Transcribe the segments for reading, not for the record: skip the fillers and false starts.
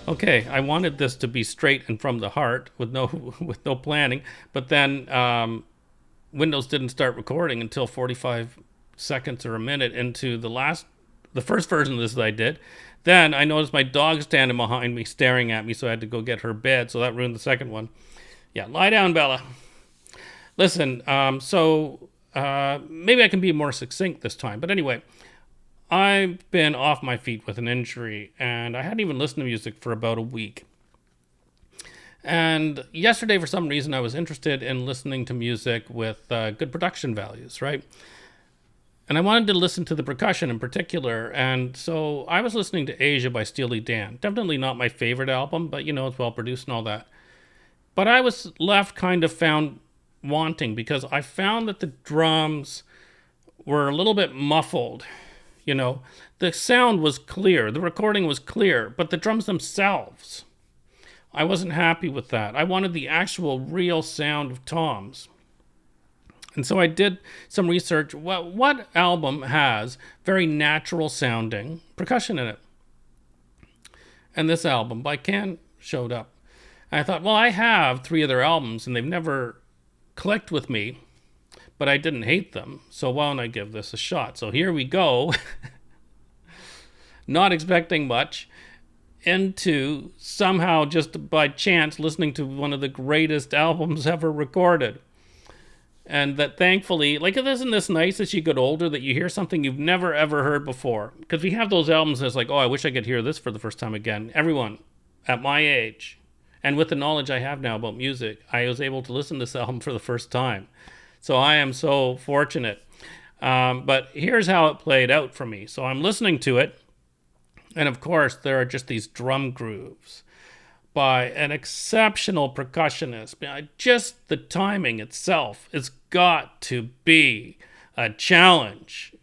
Okay, I wanted this to be straight and from the heart with no planning, but then Windows didn't start recording until 45 seconds or a minute into the first version of this that I did. Then I noticed my dog standing behind me staring at me, so I had to go get her bed, so that ruined the second one. Yeah, lie down, Bella. Listen, maybe I can be more succinct this time, but anyway, I've been off my feet with an injury, and I hadn't even listened to music for about a week. And yesterday, for some reason, I was interested in listening to music with good production values, right? And I wanted to listen to the percussion in particular, and so I was listening to Asia by Steely Dan. Definitely not my favorite album, but it's well produced and all that. But I was left kind of found wanting, because I found that the drums were a little bit muffled. The sound was clear, the recording was clear, but the drums themselves, I wasn't happy with that. I wanted the actual real sound of toms. And so I did some research. What album has very natural sounding percussion in it? And this album by Can showed up. And I thought, well, I have 3 of their albums and they've never clicked with me, but I didn't hate them, so why don't I give this a shot? So here we go, not expecting much, into somehow just by chance listening to one of the greatest albums ever recorded. And that thankfully, isn't this nice as you get older that you hear something you've never ever heard before? Because we have those albums that's like, oh, I wish I could hear this for the first time again. Everyone at my age, and with the knowledge I have now about music, I was able to listen to this album for the first time. So I am so fortunate. But here's how it played out for me. So I'm listening to it, and of course there are just these drum grooves by an exceptional percussionist. Just the timing itself has got to be a challenge,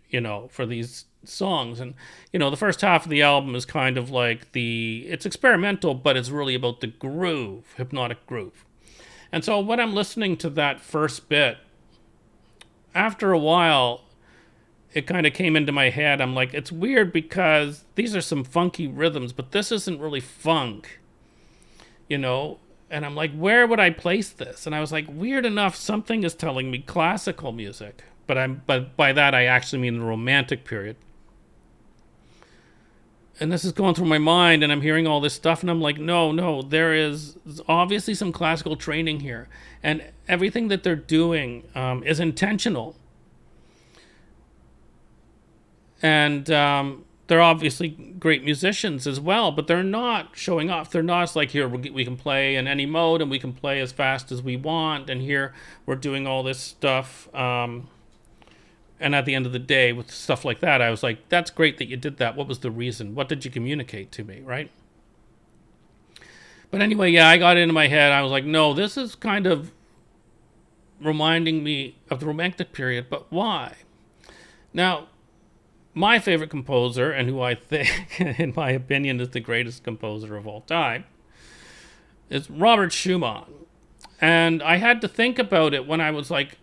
for these songs. And, the first half of the album is kind of like it's experimental, but it's really about the groove, hypnotic groove. And so when I'm listening to that first bit, after a while, it kind of came into my head. I'm like, it's weird because these are some funky rhythms, but this isn't really funk, And I'm like, where would I place this? And I was like, weird enough, something is telling me classical music, but by that I actually mean the Romantic period. And this is going through my mind, and I'm hearing all this stuff, and I'm like, no, there is obviously some classical training here. And everything that they're doing is intentional. And they're obviously great musicians as well, but they're not showing off. They're not like, here, we can play in any mode, and we can play as fast as we want, and here we're doing all this stuff. And at the end of the day, with stuff like that, I was like, that's great that you did that. What was the reason? What did you communicate to me, right? But anyway, yeah, I got into my head. I was like, no, this is kind of reminding me of the Romantic period, but why? Now, my favorite composer, and who I think, in my opinion, is the greatest composer of all time, is Robert Schumann. And I had to think about it when I was like,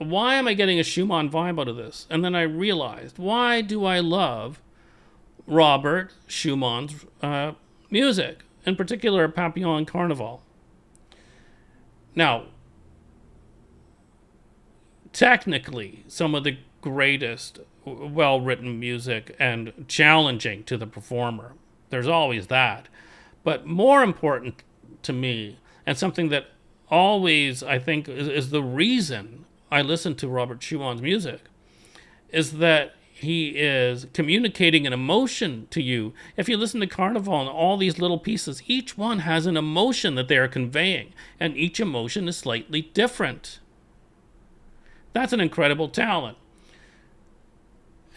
why am I getting a Schumann vibe out of this? And then I realized, why do I love Robert Schumann's music, in particular Papillon Carnival? Now, technically, some of the greatest well-written music and challenging to the performer. There's always that. But more important to me, and something that always I think is the reason I listen to Robert Schumann's music, is that he is communicating an emotion to you. If you listen to Carnival and all these little pieces, each one has an emotion that they are conveying, and each emotion is slightly different. That's an incredible talent.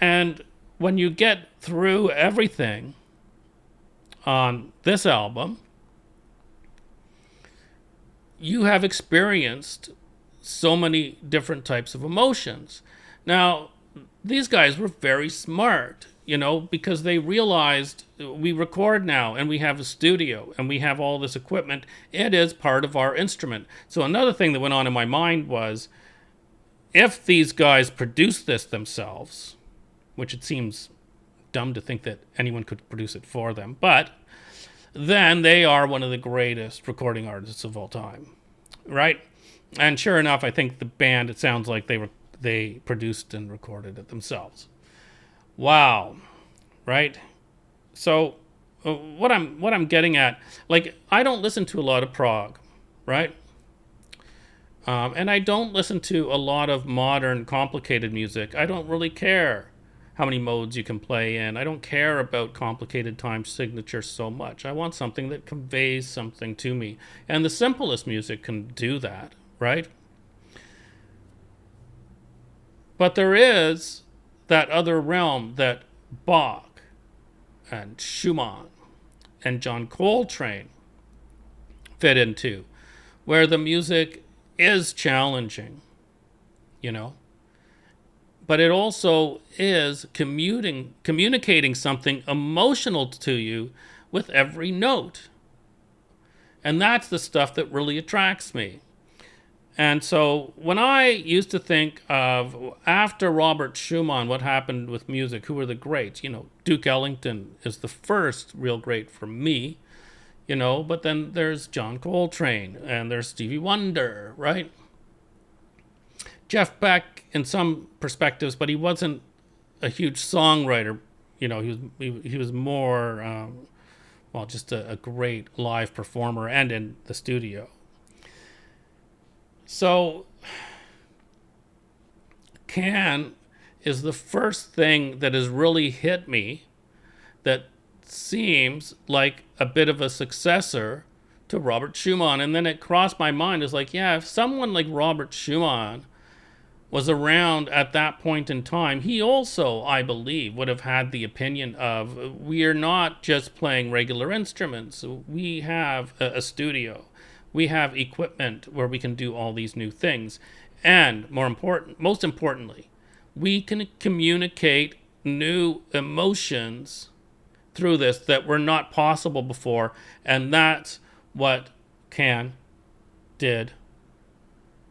And when you get through everything on this album, you have experienced so many different types of emotions. Now, these guys were very smart, because they realized we record now and we have a studio and we have all this equipment. It is part of our instrument. So another thing that went on in my mind was, if these guys produced this themselves, which it seems dumb to think that anyone could produce it for them, but then they are one of the greatest recording artists of all time, right? And sure enough, I think the band, it sounds like they produced and recorded it themselves. Wow, right? So what I'm getting at, like, I don't listen to a lot of prog, right? And I don't listen to a lot of modern, complicated music. I don't really care how many modes you can play in. I don't care about complicated time signatures so much. I want something that conveys something to me. And the simplest music can do that, right? But there is that other realm that Bach and Schumann and John Coltrane fit into, where the music is challenging, but it also is communicating something emotional to you with every note. And that's the stuff that really attracts me. And so when I used to think of, after Robert Schumann, what happened with music, who were the greats? Duke Ellington is the first real great for me, but then there's John Coltrane and there's Stevie Wonder, right? Jeff Beck in some perspectives, but he wasn't a huge songwriter. He was more, just a great live performer and in the studio. So, Can is the first thing that has really hit me that seems like a bit of a successor to Robert Schumann. And then it crossed my mind, is like, yeah, if someone like Robert Schumann was around at that point in time, he also, I believe, would have had the opinion of, we are not just playing regular instruments. We have a studio. We have equipment where we can do all these new things. And most importantly, we can communicate new emotions through this that were not possible before. And that's what Can did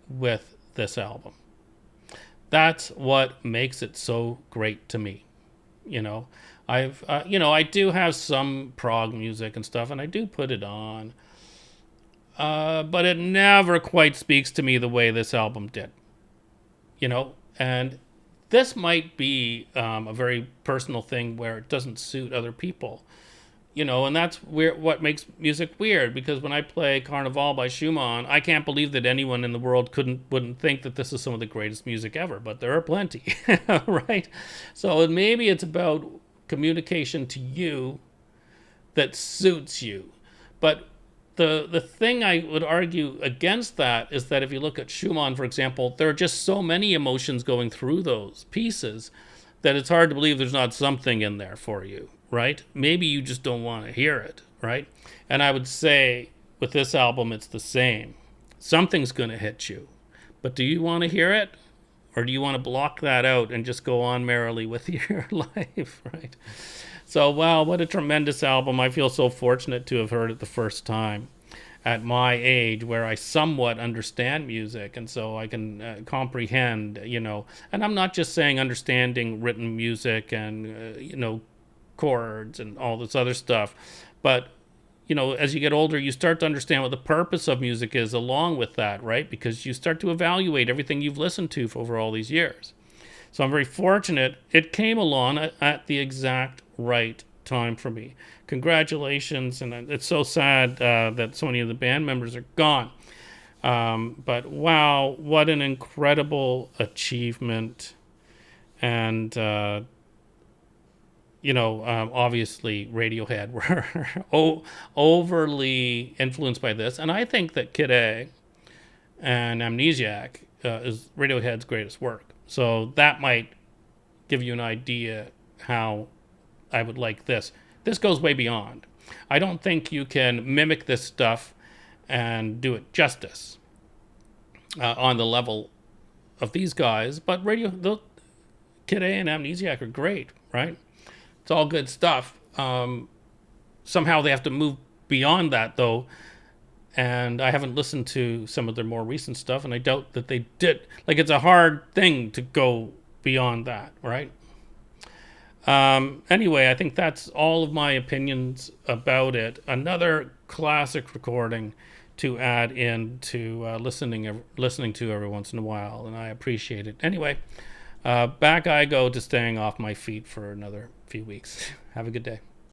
with this album. That's what makes it so great to me. I do have some prog music and stuff, and I do put it on. But it never quite speaks to me the way this album did. And this might be a very personal thing where it doesn't suit other people. And that's what makes music weird, because when I play Carnival by Schumann, I can't believe that anyone in the world wouldn't think that this is some of the greatest music ever, but there are plenty, right? So maybe it's about communication to you that suits you. But the thing I would argue against that is that if you look at Schumann, for example, there are just so many emotions going through those pieces that it's hard to believe there's not something in there for you, right? Maybe you just don't want to hear it, right? And I would say with this album, it's the same. Something's going to hit you. But do you want to hear it? Or do you want to block that out and just go on merrily with your life, right? So, wow, what a tremendous album. I feel so fortunate to have heard it the first time at my age, where I somewhat understand music, and so I can comprehend, and I'm not just saying understanding written music and, chords and all this other stuff, but, as you get older, you start to understand what the purpose of music is along with that, right? Because you start to evaluate everything you've listened to for over all these years. So I'm very fortunate. It came along at the exact right time for me. Congratulations. And it's so sad that so many of the band members are gone. But wow, what an incredible achievement. And, obviously Radiohead were overly influenced by this. And I think that Kid A and Amnesiac is Radiohead's greatest work. So that might give you an idea how I would like this. This goes way beyond. I don't think you can mimic this stuff and do it justice on the level of these guys. But Kid A and Amnesiac are great, right? It's all good stuff. Somehow they have to move beyond that, though. And I haven't listened to some of their more recent stuff, and I doubt that they did. Like, it's a hard thing to go beyond that, right? Anyway, I think that's all of my opinions about it. Another classic recording to add in to listening to every once in a while, and I appreciate it. Anyway, back I go to staying off my feet for another few weeks. Have a good day.